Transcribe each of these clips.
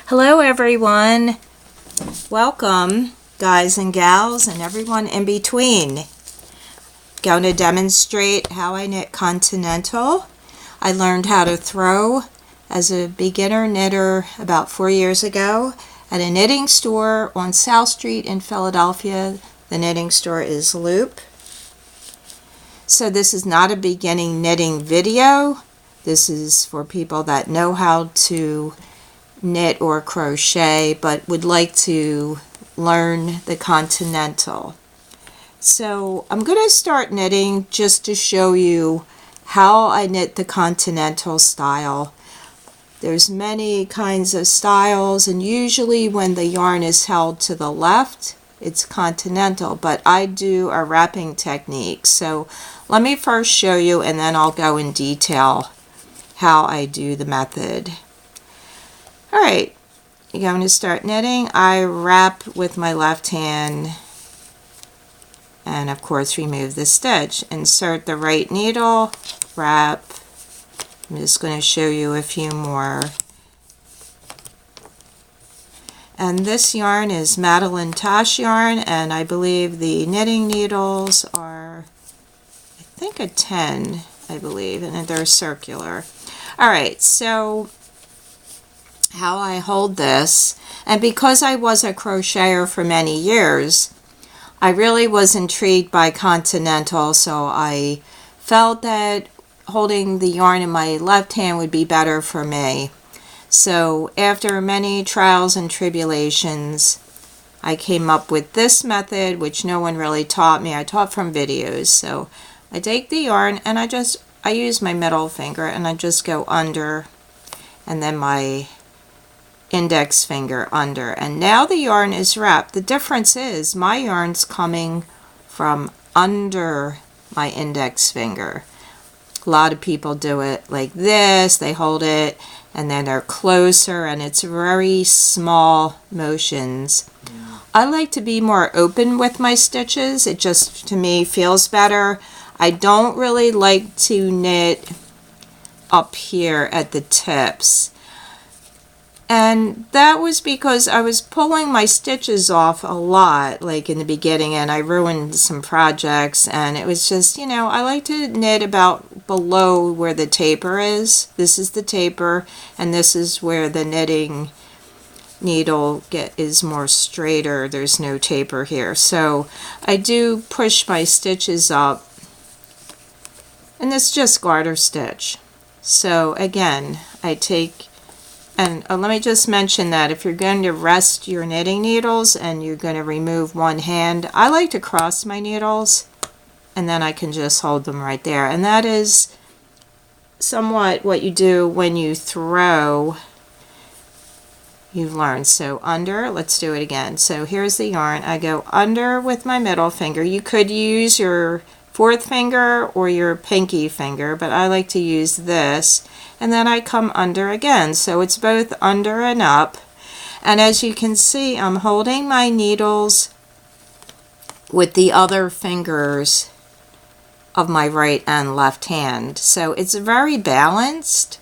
Hello everyone, welcome guys and gals and everyone in between. Going to demonstrate how I knit Continental. I learned how to throw as a beginner knitter about 4 years ago at a knitting store on South Street in Philadelphia. The knitting store is Loop. So this is not a beginning knitting video. This is for people that know how to knit or crochet but would like to learn the Continental. So I'm going to start knitting just to show you how I knit the Continental style. There's many kinds of styles, and usually when the yarn is held to the left it's Continental, but I do a wrapping technique. So let me first show you and then I'll go in detail how I do the method. Alright, you're going to start knitting. I wrap with my left hand and of course remove the stitch. Insert the right needle, wrap. I'm just going to show you a few more. And this yarn is Madeline Tosh yarn, and I believe the knitting needles are, I think, a 10, I believe, and they're circular. Alright, so how I hold this, and because I was a crocheter for many years, I really was intrigued by Continental, so I felt that holding the yarn in my left hand would be better for me. So after many trials and tribulations, I came up with this method, which no one really taught me. I taught from videos. So I take the yarn and I use my middle finger and I just go under, and then my index finger under, and now the yarn is wrapped. The difference is my yarn's coming from under my index finger. A lot of people do it like this. They hold it and then they're closer, and it's very small motions. I like to be more open with my stitches. It just, to me, feels better. I don't really like to knit up here at the tips. And that was because I was pulling my stitches off a lot, like in the beginning, and I ruined some projects, and it was just, you know, I like to knit about below where the taper is. This is the taper, and this is where the knitting needle is more straighter. There's no taper here. So I do push my stitches up, and it's just garter stitch. So again, I take, and let me just mention that if you're going to rest your knitting needles and you're going to remove one hand, I like to cross my needles and then I can just hold them right there. And that is somewhat what you do when you throw. You've learned. So under, let's do it again. So here's the yarn. I go under with my middle finger. You could use your fourth finger or your pinky finger, but I like to use this. And then I come under again, so it's both under and up. And as you can see, I'm holding my needles with the other fingers of my right and left hand, so it's very balanced.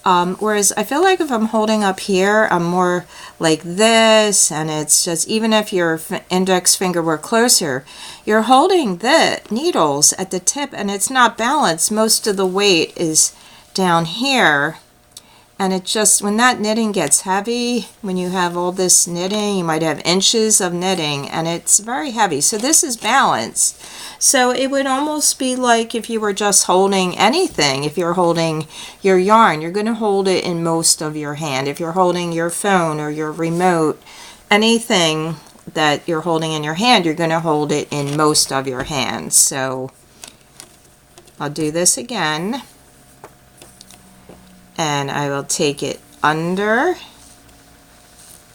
Whereas I feel like if I'm holding up here, I'm more like this, and it's just, even if your index finger were closer, you're holding the needles at the tip and it's not balanced. Most of the weight is down here, and it just, when that knitting gets heavy, when you have all this knitting, you might have inches of knitting and it's very heavy. So this is balanced. So it would almost be like if you were just holding anything. If you're holding your yarn, you're going to hold it in most of your hand. If you're holding your phone or your remote, anything that you're holding in your hand, you're going to hold it in most of your hands. So I'll do this again. And I will take it under,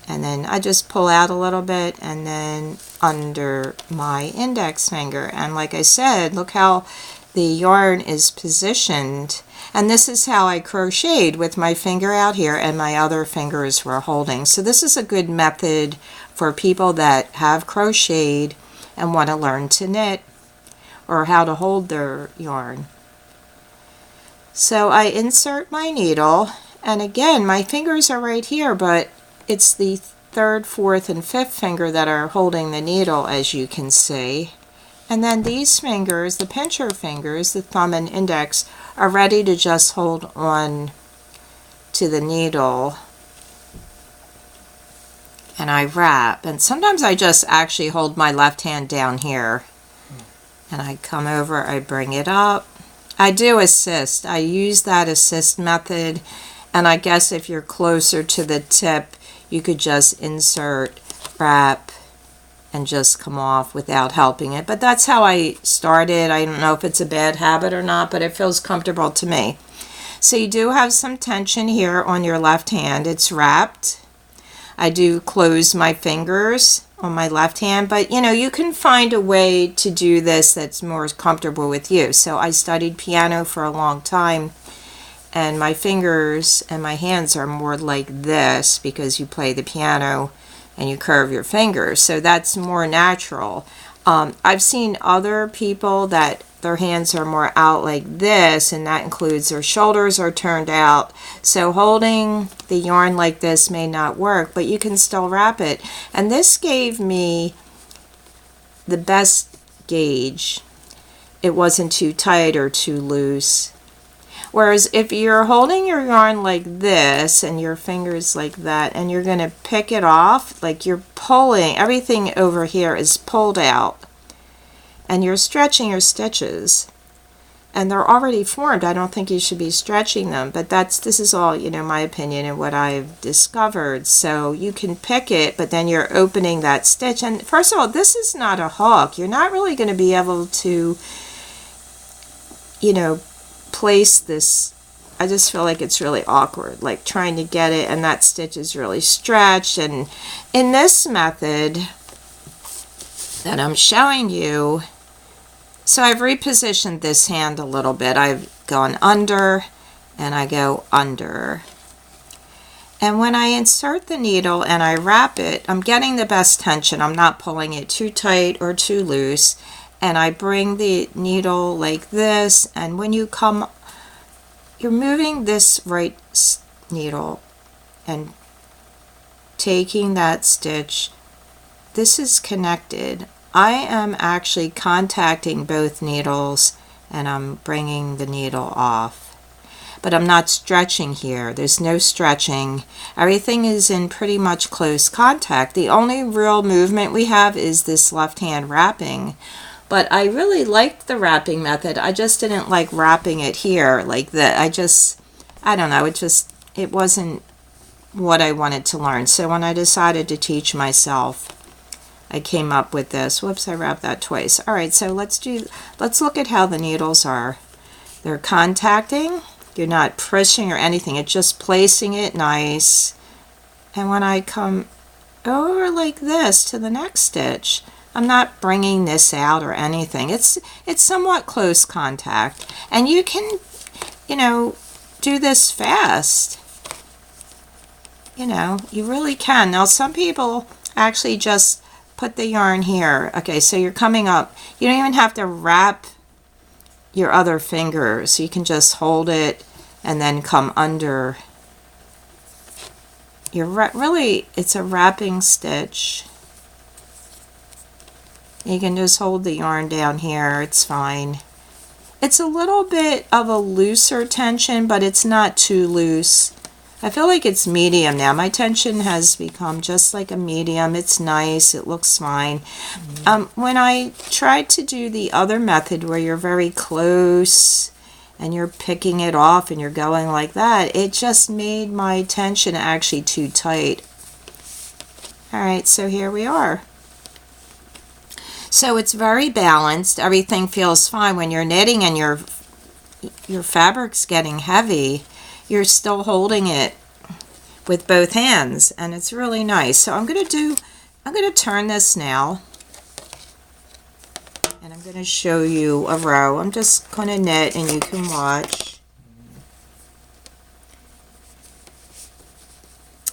and then I just pull out a little bit and then under my index finger. And like I said, look how the yarn is positioned. And this is how I crocheted, with my finger out here and my other fingers were holding. So this is a good method for people that have crocheted and want to learn to knit or how to hold their yarn. So I insert my needle, and again my fingers are right here, but it's the third, fourth, and fifth finger that are holding the needle, as you can see. And then these fingers, the pincher fingers, the thumb and index, are ready to just hold on to the needle. And I wrap. And sometimes I just actually hold my left hand down here. And I come over, I bring it up. I do assist. I use that assist method. And I guess if you're closer to the tip, you could just insert, wrap, and just come off without helping it. But that's how I started. I don't know if it's a bad habit or not, but it feels comfortable to me. So you do have some tension here on your left hand. It's wrapped. I do close my fingers on my left hand, but you can find a way to do this that's more comfortable with you. So I studied piano for a long time, and my fingers and my hands are more like this because you play the piano and you curve your fingers, so that's more natural. I've seen other people that their hands are more out like this, and that includes their shoulders are turned out. So holding the yarn like this may not work, but you can still wrap it. And this gave me the best gauge. It wasn't too tight or too loose. Whereas if you're holding your yarn like this and your fingers like that, and you're going to pick it off, like you're pulling, everything over here is pulled out. And you're stretching your stitches. And they're already formed. I don't think you should be stretching them. But this is all, my opinion and what I've discovered. So you can pick it, but then you're opening that stitch. And first of all, this is not a hook. You're not really going to be able to, place this. I just feel like it's really awkward, like trying to get it, and that stitch is really stretched. And in this method that I'm showing you, so I've repositioned this hand a little bit. I've gone under and I go under. And when I insert the needle and I wrap it, I'm getting the best tension. I'm not pulling it too tight or too loose. And I bring the needle like this, and when you come, you're moving this right needle and taking that stitch. This is connected. I am actually contacting both needles, and I'm bringing the needle off. But I'm not stretching here. There's no stretching. Everything is in pretty much close contact. The only real movement we have is this left hand wrapping. But I really liked the wrapping method. I just didn't like wrapping it here like that. I don't know, it wasn't what I wanted to learn. So when I decided to teach myself, I came up with this. Whoops, I wrapped that twice. All right, so let's look at how the needles are. They're contacting. You're not pushing or anything. It's just placing it nice. And when I come over like this to the next stitch, I'm not bringing this out or anything. It's somewhat close contact. And you can, do this fast. You really can. Now, some people actually just put the yarn here. Okay, so you're coming up. You don't even have to wrap your other fingers. You can just hold it and then come under. It's a wrapping stitch. You can just hold the yarn down here, it's fine. It's a little bit of a looser tension, but it's not too loose. I feel like it's medium now. My tension has become just like a medium. It's nice, it looks fine. When I tried to do the other method where you're very close and you're picking it off and you're going like that, it just made my tension actually too tight. Alright, so here we are. So it's very balanced. Everything feels fine. When you're knitting and your fabric's getting heavy, you're still holding it with both hands, and it's really nice. So I'm going to turn this now, and I'm going to show you a row. I'm just going to knit, and you can watch.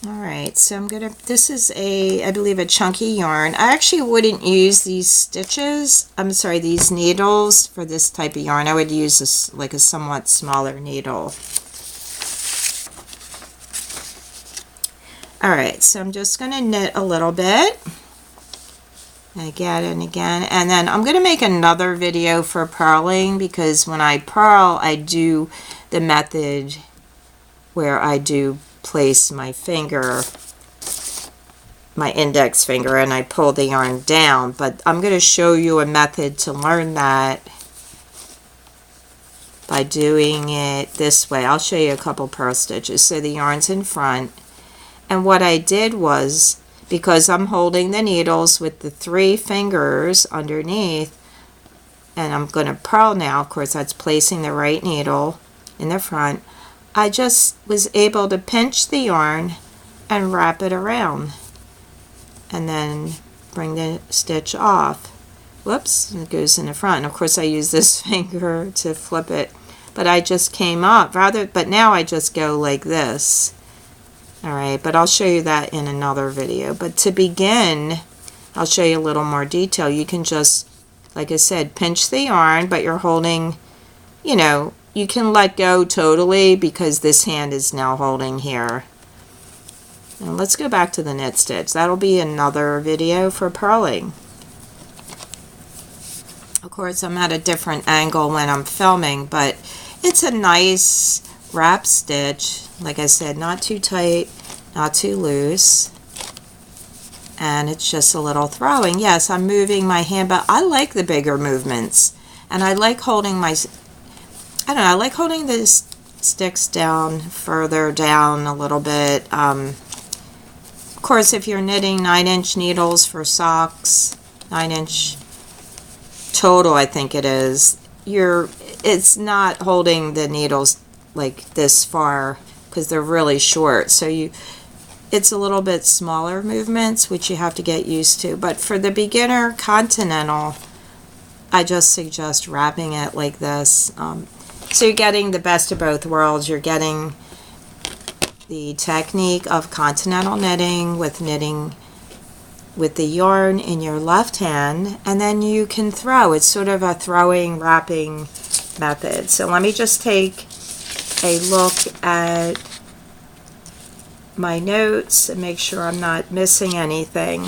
Alright, so this is I believe a chunky yarn. I actually wouldn't use these these needles for this type of yarn. I would use this like a somewhat smaller needle. Alright, so I'm just going to knit a little bit. Again and again. And then I'm going to make another video for purling, because when I purl, I do the method where I do place my finger, my index finger, and I pull the yarn down. But I'm going to show you a method to learn that by doing it this way. I'll show you a couple purl stitches. So the yarn's in front, and what I did was, because I'm holding the needles with the 3 fingers underneath, and I'm going to purl now, of course that's placing the right needle in the front, I just was able to pinch the yarn and wrap it around and then bring the stitch off. Whoops, it goes in the front. And of course I use this finger to flip it, but I just came up but now I just go like this. Alright, but I'll show you that in another video. But to begin, I'll show you a little more detail. You can just, like I said, pinch the yarn, but you're holding, you know, you can let go totally because this hand is now holding here. And let's go back to the knit stitch. That'll be another video for purling. Of course, I'm at a different angle when I'm filming, but it's a nice wrap stitch. Like I said, not too tight, not too loose. And it's just a little throwing. Yes, I'm moving my hand, but I like the bigger movements. And I like holding my, I don't know, I like holding the sticks down, further down a little bit. Of course, if you're knitting 9-inch needles for socks, 9-inch total, I think it is, it's not holding the needles like this far because they're really short. So it's a little bit smaller movements, which you have to get used to. But for the beginner Continental, I just suggest wrapping it like this. So you're getting the best of both worlds. You're getting the technique of Continental knitting with the yarn in your left hand, and then you can throw. It's sort of a throwing, wrapping method. So let me just take a look at my notes and make sure I'm not missing anything.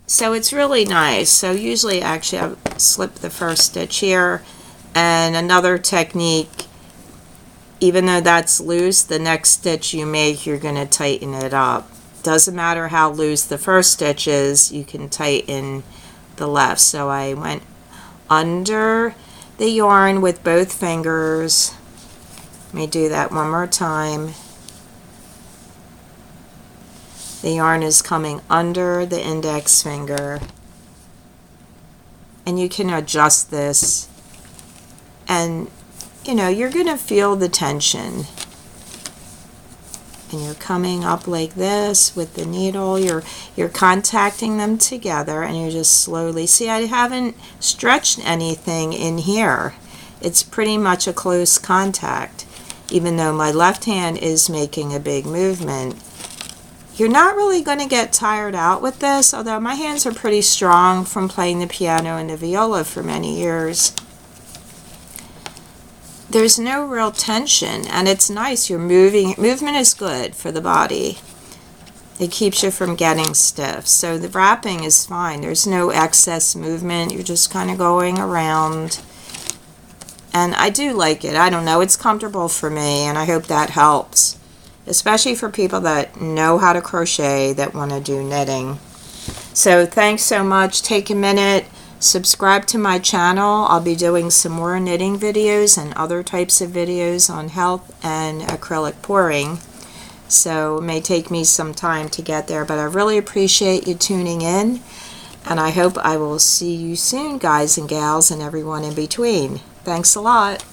So it's really nice. So usually actually I slip the first stitch here, and another technique, even though that's loose, the next stitch you make, you're going to tighten it up. Doesn't matter how loose the first stitch is, you can tighten the left. So I went under the yarn with both fingers. Let me do that one more time. The yarn is coming under the index finger, and you can adjust this, and you know, you're going to feel the tension. And you're coming up like this with the needle. You're contacting them together, and you're just slowly. See, I haven't stretched anything in here. It's pretty much a close contact, even though my left hand is making a big movement. You're not really going to get tired out with this, although my hands are pretty strong from playing the piano and the viola for many years. There's no real tension, and it's nice. You're moving. Movement is good for the body. It keeps you from getting stiff. So the wrapping is fine. There's no excess movement. You're just kind of going around. And I do like it. I don't know. It's comfortable for me, and I hope that helps, especially for people that know how to crochet, that want to do knitting. So thanks so much. Take a minute. Subscribe to my channel. I'll be doing some more knitting videos and other types of videos on health and acrylic pouring. So it may take me some time to get there, but I really appreciate you tuning in, and I hope I will see you soon, guys and gals and everyone in between. Thanks a lot.